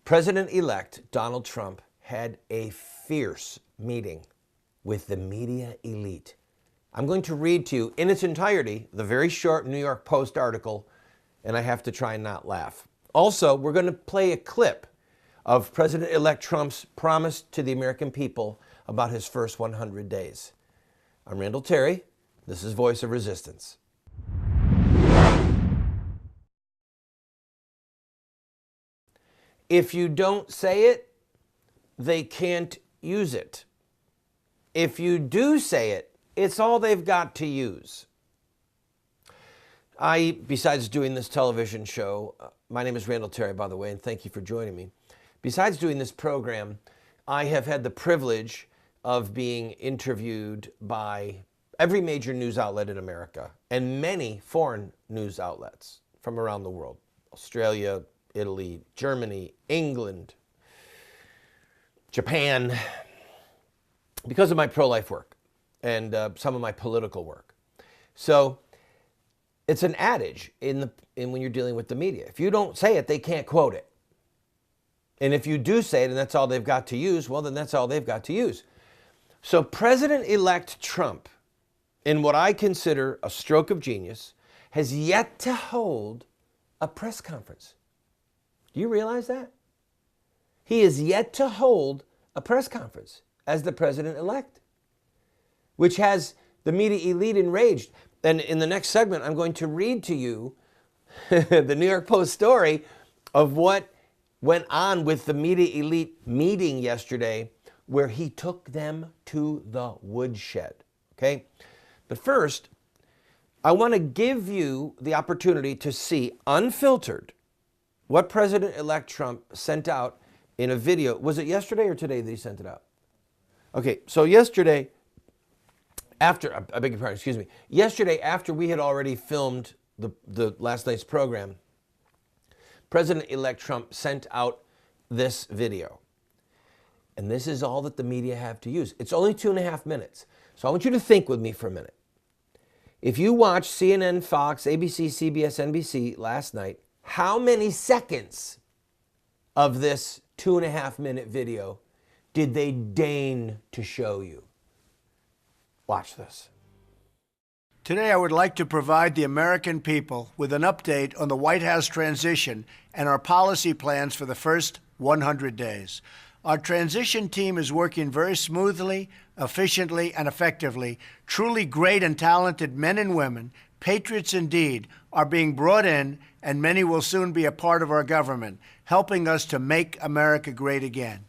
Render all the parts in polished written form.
President-elect Donald Trump had a fierce meeting with the media elite. I'm going to read to you in its entirety the very short New York Post article, and I have to try and not laugh. Also, we're going to play a clip of President-elect Trump's promise to the American people about his first 100 days. I'm Randall Terry. This is Voice of Resistance. If you don't say it, they can't use it. If you do say it, it's all they've got to use. Besides doing this television show, my name is Randall Terry, by the way, and thank you for joining me. Besides doing this program, I have had the privilege of being interviewed by every major news outlet in America and many foreign news outlets from around the world. Australia, Italy, Germany, England, Japan, because of my pro-life work and some of my political work. So it's an adage in when you're dealing with the media. If you don't say it, they can't quote it. And if you do say it and that's all they've got to use, well, then that's all they've got to use. So President-elect Trump, in what I consider a stroke of genius, has yet to hold a press conference. Do you realize that? He is yet to hold a press conference as the president-elect, which has the media elite enraged. And in the next segment, I'm going to read to you the New York Post story of what went on with the media elite meeting yesterday, where he took them to the woodshed, okay? But first, I want to give you the opportunity to see unfiltered what President-elect Trump sent out in a video. Was it yesterday or today that he sent it out? Okay, so yesterday, after we had already filmed the last night's program, President-elect Trump sent out this video. And this is all that the media have to use. It's only 2.5 minutes. So I want you to think with me for a minute. If you watched CNN, Fox, ABC, CBS, NBC last night, how many seconds of this 2.5-minute video did they deign to show you? Watch this. Today, I would like to provide the American people with an update on the White House transition and our policy plans for the first 100 days. Our transition team is working very smoothly, efficiently, and effectively. Truly great and talented men and women, patriots indeed, are being brought in, and many will soon be a part of our government, helping us to make America great again.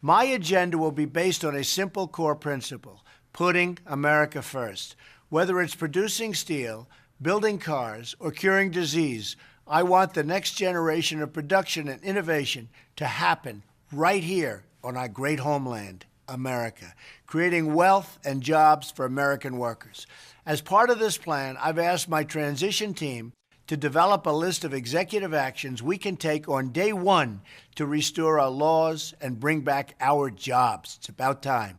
My agenda will be based on a simple core principle: putting America first. Whether it's producing steel, building cars, or curing disease, I want the next generation of production and innovation to happen right here on our great homeland, America, creating wealth and jobs for American workers. As part of this plan, I've asked my transition team to develop a list of executive actions we can take on day one to restore our laws and bring back our jobs. It's about time.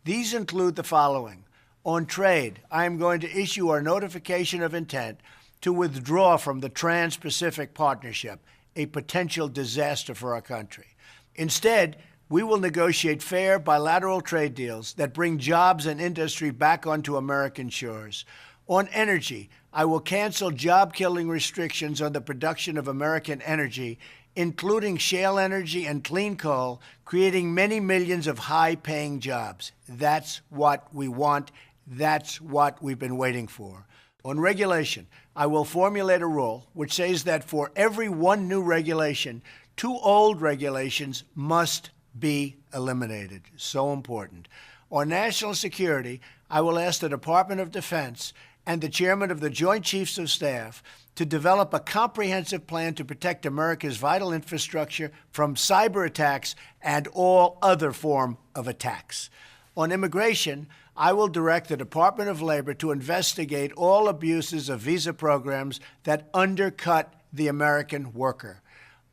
These include the following. On trade, I am going to issue our notification of intent to withdraw from the Trans-Pacific Partnership, a potential disaster for our country. Instead, we will negotiate fair bilateral trade deals that bring jobs and industry back onto American shores. On energy, I will cancel job-killing restrictions on the production of American energy, including shale energy and clean coal, creating many millions of high-paying jobs. That's what we want. That's what we've been waiting for. On regulation, I will formulate a rule which says that for every one new regulation, 2 old regulations must be eliminated. So important. On national security, I will ask the Department of Defense and the chairman of the Joint Chiefs of Staff to develop a comprehensive plan to protect America's vital infrastructure from cyber attacks and all other form of attacks. On immigration, I will direct the Department of Labor to investigate all abuses of visa programs that undercut the American worker.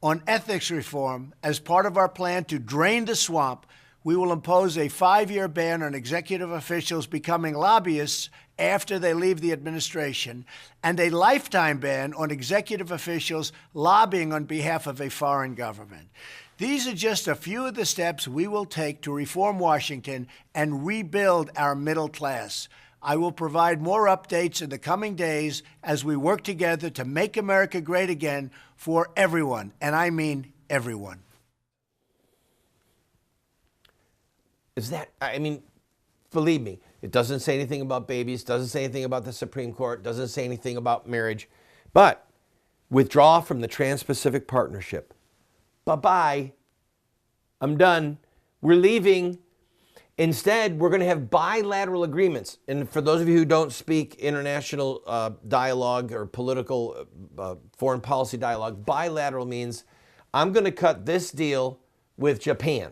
On ethics reform, as part of our plan to drain the swamp, we will impose a 5-year ban on executive officials becoming lobbyists after they leave the administration, and a lifetime ban on executive officials lobbying on behalf of a foreign government. These are just a few of the steps we will take to reform Washington and rebuild our middle class. I will provide more updates in the coming days as we work together to make America great again for everyone, and I mean everyone. Believe me, it doesn't say anything about babies, doesn't say anything about the Supreme Court, doesn't say anything about marriage, but withdraw from the Trans-Pacific Partnership. Bye-bye. I'm done. We're leaving. Instead, we're going to have bilateral agreements. And for those of you who don't speak international dialogue or political foreign policy dialogue, bilateral means I'm going to cut this deal with Japan.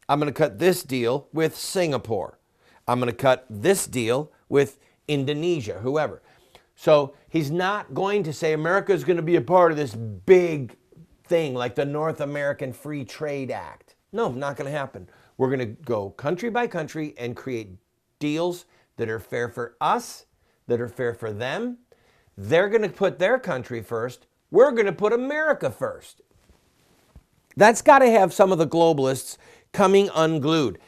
I'm going to cut this deal with Singapore. I'm going to cut this deal with Indonesia, whoever. So he's not going to say America is going to be a part of this big thing like the North American Free Trade Act. No, not going to happen. We're going to go country by country and create deals that are fair for us, that are fair for them. They're going to put their country first. We're going to put America first. That's got to have some of the globalists coming unglued.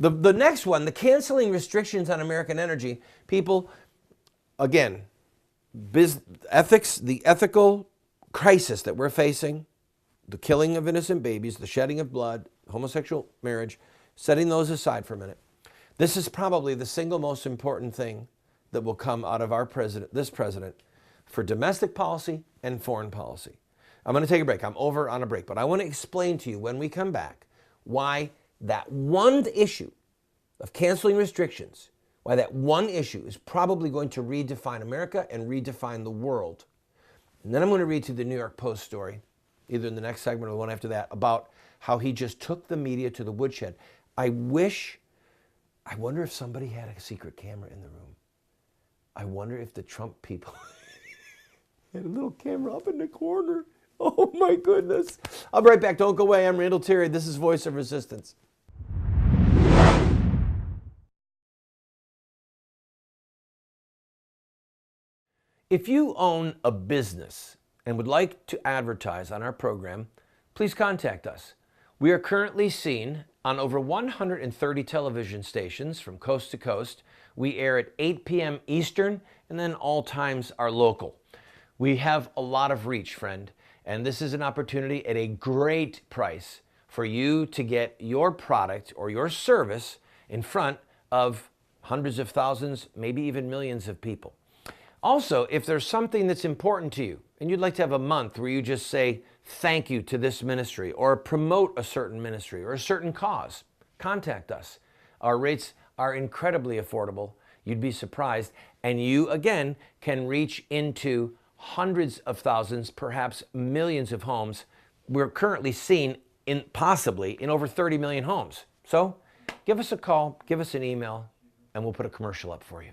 The next one, the canceling restrictions on American energy. People, again, ethics, the ethical crisis that we're facing, the killing of innocent babies, the shedding of blood, homosexual marriage, setting those aside for a minute. This is probably the single most important thing that will come out of this president, for domestic policy and foreign policy. I'm going to take a break. I'm over on a break, but I want to explain to you when we come back why that one issue of canceling restrictions, why that one issue is probably going to redefine America and redefine the world. And then I'm going to read to the New York Post story, either in the next segment or the one after that, about how he just took the media to the woodshed. I wonder if somebody had a secret camera in the room. I wonder if the Trump people had a little camera up in the corner. Oh my goodness. I'll be right back. Don't go away. I'm Randall Terry. This is Voice of Resistance. If you own a business and would like to advertise on our program, please contact us. We are currently seen on over 130 television stations from coast to coast. We air at 8 p.m. Eastern, and then all times are local. We have a lot of reach, friend, and this is an opportunity at a great price for you to get your product or your service in front of hundreds of thousands, maybe even millions of people. Also, if there's something that's important to you and you'd like to have a month where you just say thank you to this ministry or promote a certain ministry or a certain cause, contact us. Our rates are incredibly affordable. You'd be surprised. And you, again, can reach into hundreds of thousands, perhaps millions of homes. We're currently seen possibly in over 30 million homes. So give us a call, give us an email, and we'll put a commercial up for you.